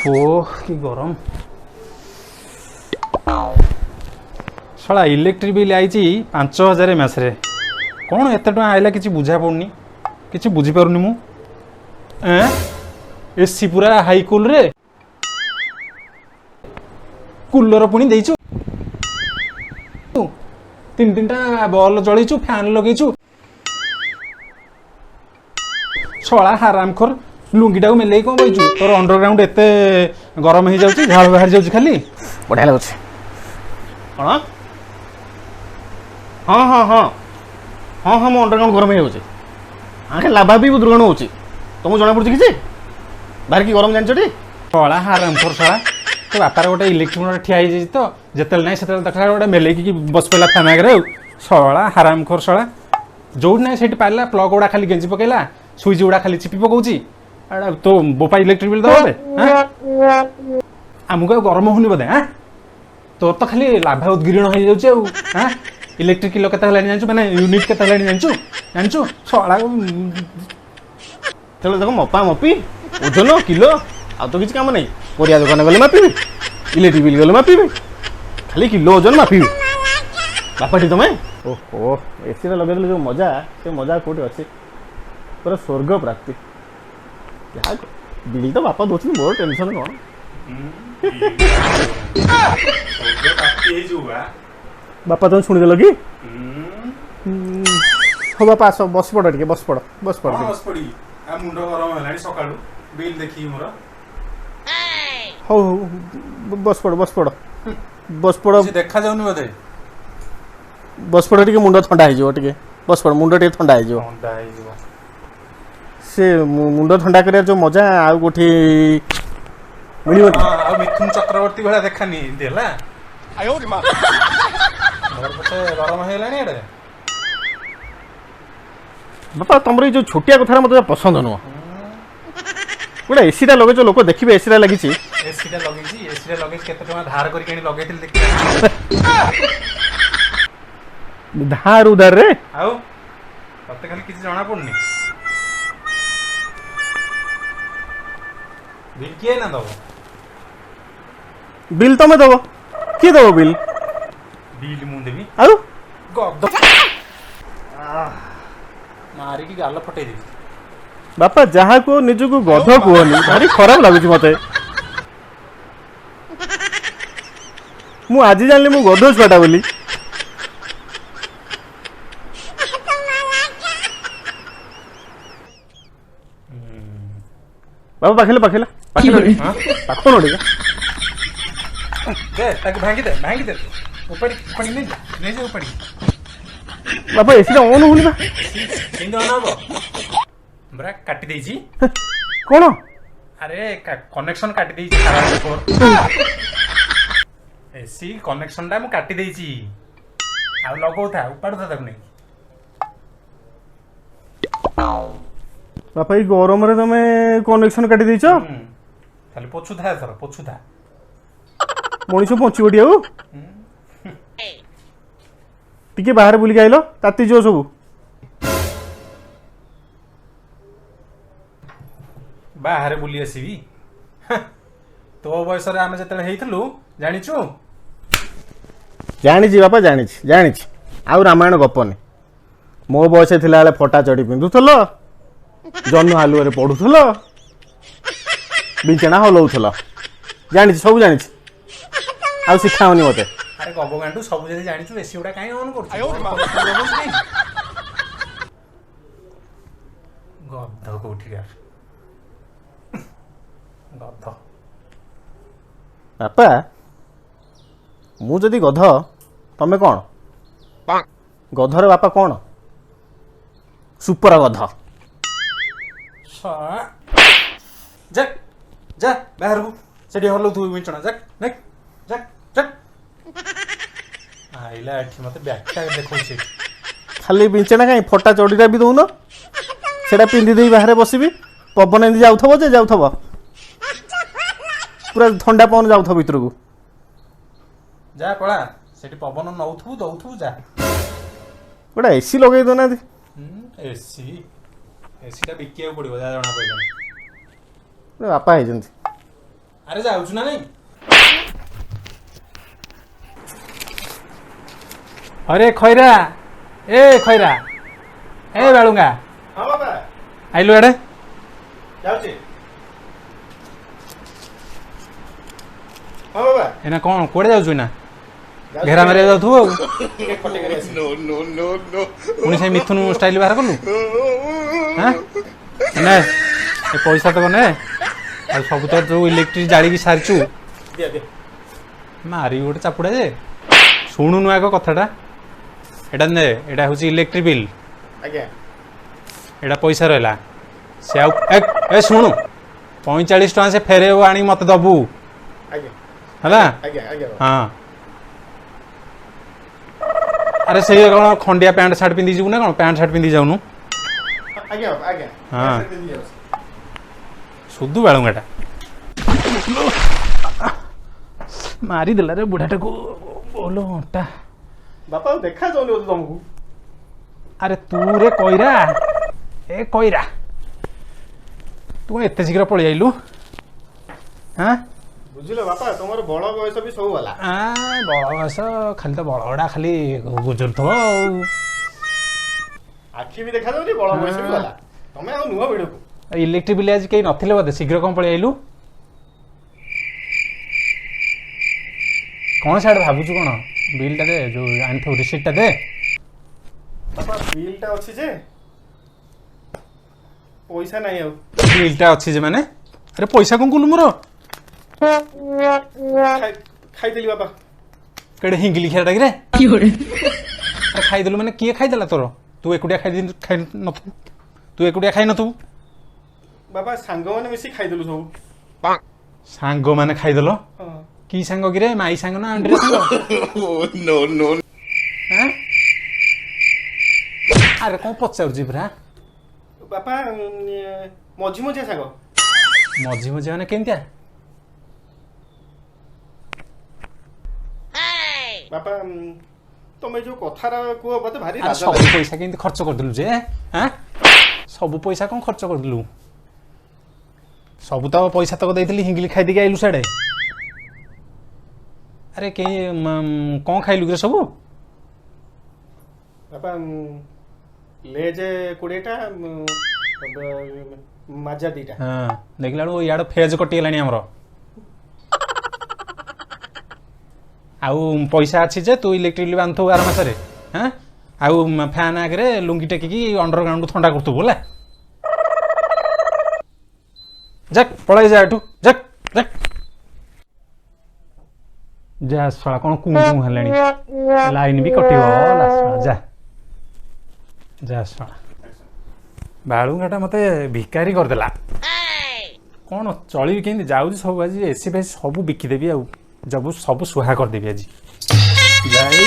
ओह कि गरम साला इलेक्ट्रिक बिल आई 5,000 मासरे कौन एत टाँग आइला कि बुझा पड़नी कि बुझीपारुनि मु एसी पूरा हाई कूल रे कूलर पुणी देइछु तीन तीनटा बॉल जलैछु फैन लगेछु छला हरामखोर लुंगीटा को मेले कौन बैचु तोर अंडरग्राउंड एते गरम हो जाउची झाल बाहर जाउची खाली बढ़िया लगुଛି कौन हाँ हाँ हाँ हाँ हाँ मो अंडरग्राउंड गरम हो जाउची आखे लाभा भी दुर्गण होउची तुमको जना पड़छ किछि बाहर की गरम जानछटी छला हरामखोर छला तो बापार गोटे इलेक्ट्रिक ठिया हो तो जिते ना से देखा गोटे मेले की बस पड़ा फैन आगे शला हरामखोर शला जो ना से पारा प्लग गुड़ा खाली गेंजी पकेला सुइच गुड़ा खाली चिपी पकाउची तो बोपा इलेक्ट्रिक बिल दे आमको गरम होनी बोधे हाँ तोर तो खाली लाभा उद्गीर्ण हो जाए इलेक्ट्रिक किलो के जानू मैंने यूनिट के जानू जानू शला चलो देखो मपा मपी ओजन किलो आ तो किसी काम नहीं परिया दुकान गले मापी इलेक्ट्रिक बिल गले मापी खाली किलो ओजन मापी बापाटी तुम ओहो एसी लगे जो मजा से मजा कौटे अच्छे पूरा स्वर्ग प्राप्ति बिल तो बापा दौर मोर टेंशन कौन बापा तुम शुणीदेल कि हाँ बापा आस बस पड़ टे बस पड़ बस पड़ मुंड गरम है सका बिल देखी मोर हो बस पड़ बस पड़ बस पड़ देखा जाऊनी बोधे बस पड़ टे मुंड थंडा हो बस पड़ मुंड टे थंडा हो से मुंड थंडा कर जो मजा आउ गोठी मिलियो मिथुन चक्रवर्ती भाया देखानी देला आयो रे मां मोर पछे गरम हेलानी एडे बापा तुम जो छोटिया कथा मतलब पसंद नुह गोटे एसीटा लगे लोक देखिए एसीटा लगी एसीटा लगी एसीटा लगे केते टका धार करके लगेतिल देखि धार उधार रे आउ तते खाली किछ जाना पड़नी बिल किए ना दबो बिल तुम दबो किए दबो बिल बिल मु देबी आउ गद मारी की गाल फटे दे बापा जहाँ को निज को गध कहनी भारी खराब लगुच मत मु आज जानी मु गध छुआटा बोली बाबा पाखिला पाखिला पाख न दे ताकि भांगी दे ऊपर ऊपर नहीं जा ऊपर बाबा एसी ऑन होनी बा इंदो ऑन हो बरा काटी देजी कोन अरे कनेक्शन काटी देजी खराब एसी कनेक्शन टा मु काटी देजी आ लगौ था ऊपर था तक नहीं बापा ई गरम रे तमे कनेक्शन काटी देछ खाली पोछु था सर पोछु था मनीष पहुंची गोटी आउ टिके बाहर बुलिक आइल ताती जो सब बाहर बुली आसबी तो बयस आम जो हेलु जाचु जानी बापा जानी आउ रामायण गपनी मो बयस थिला फटा चढ़ी पिंधुल जन्म आलुआ पढ़ुल बिछना हलाउल जानी सब जानी आउ शिखाओनी मत अरे गब गांडू सब जगह जानिछु एसी गुडा काहे ऑन करछु गध कोठी यार गध बापा मु जदि गध तमे कौन गधर बापा कौन सुपर गध जा जा बाहर को सेठी हल्लो तू मिचना जा नेक जा जा आइला एठी मते व्याख्या देखौछि खाली बिंचना कहीं फटा चढ़ीटा भी दौन सेटा पिंधि दे बाहर बसबी पवन एमती जाऊथबो जे जाऊथबो पूरा ठंडा पवन जाऊथबो भीतर को जा पळा सेठी पवन नौथबु दौथबु जा गोटा एसी लगे दो ना एसी एसीटा बिकिया पड़ो जा जना पड़े बापा है ଆରେ ଯାଉଛୁ ନା ନାଇଁ? अरे खैरा ए खैरा ए बालुंगा हाँ बाबा आइलु एडे जाऊँ हाँ बाबा एना कौन कोड़े जाऊछु ना घेरा मारे जाउथु पुणी से मिथुन स्टाइल बाहर कलु हाँ ने ए पैसा तो ने आ सब तो जो इलेक्ट्रिक जाली की सारिचु दिया दिया मारी गोटे चापुड़ा जे शुणुनु आग कथाटा एटा ने एटा होची इलेक्ट्रिक बिल आज्ञा एटा पैसा रहला से आउ ए शुणु 45 टका से फेरे आनी मत दबु आज्ञा हला आज्ञा आज्ञा हाँ अरे से कौन खंडिया पैंट सार्ट पिंधि जीवु ना कौन पैंट सार्ट पिंधि जाऊनु आज्ञा आज्ञा हाँ सुधु बालुंगाटा मारी देला रे बुढ़ाटा को बोलो टा बापा देखा जाऊनी बोलते तुमको अरे तू रे कोइरा ए कोइरा तू एते शीघ्र पळि आइलु हाँ बुझिलो बापा तुमर बड़ बयस भी सब वाला बड़ बयस खाली तो बड़गड़ा खाली गुजरुथब आखि भी देखा जाऊनी बड़ बयस भी वाला तमे आ नुवा भिडियो को इलेक्ट्रिक बिल आज कहीं नथिले बोधे शीघ्र कौन पळि आइलु कौन साइड भाबुछु कौन बिलटा दे जो आनिथौ रिसीप्टटा दे बापा बिलटा अछि जे पैसा नहीं आउ बिलटा अछि जे माने अरे पैसा कौन कुलु मोर खाई देली बापा केडे हिंगी लिखा डाक रे अरे खाई देलु माने किए खाई देला तोर तू एकुडिया खाई नथु तू एकुडिया खाई नथु बापा सांग माने मिसी खाई देलु सब सांग माने खाई देलो हां की सांग गिरे माई सांग ना अंडरे सांग नो नो हैं अरे कौन पचार जी भरा बापा मझी मझी सांग मझी मझी माने केनतिया बापा तमे जो कथारा को मते भारी अरे राजा सब पैसा केनति खर्च कर देलु जे हैं सब पैसा कौन खर्च कर देलु सब तो पैसा तक देइतली हिंगली खाई देके आइलु साडे अरे के कौन खाइलु रे सब बापा ले जे कुड़ेटा माजा दीटा हाँ देखला इाड़ फेज कटिगला आमर आउ पैसा अच्छी जे तू इलेक्ट्रिक बिल बांधु 12 मासरे हाँ आउ फैन आगे लुंगी टेकिकी अंडरग्राउंड ठंडा करतु बोला जक पळाई जा एठू जक जक जा साला कौन कुँ कुँ हेलानी लाइन भी कटिब लास्ट जा जा साला बालुंगाटा मते भिकारी करदेला कौन चली केमती जाऊँ सब आज एसी फेसी सब बिकिदेवी आउ जब सब सुहा करदेवी आज जाई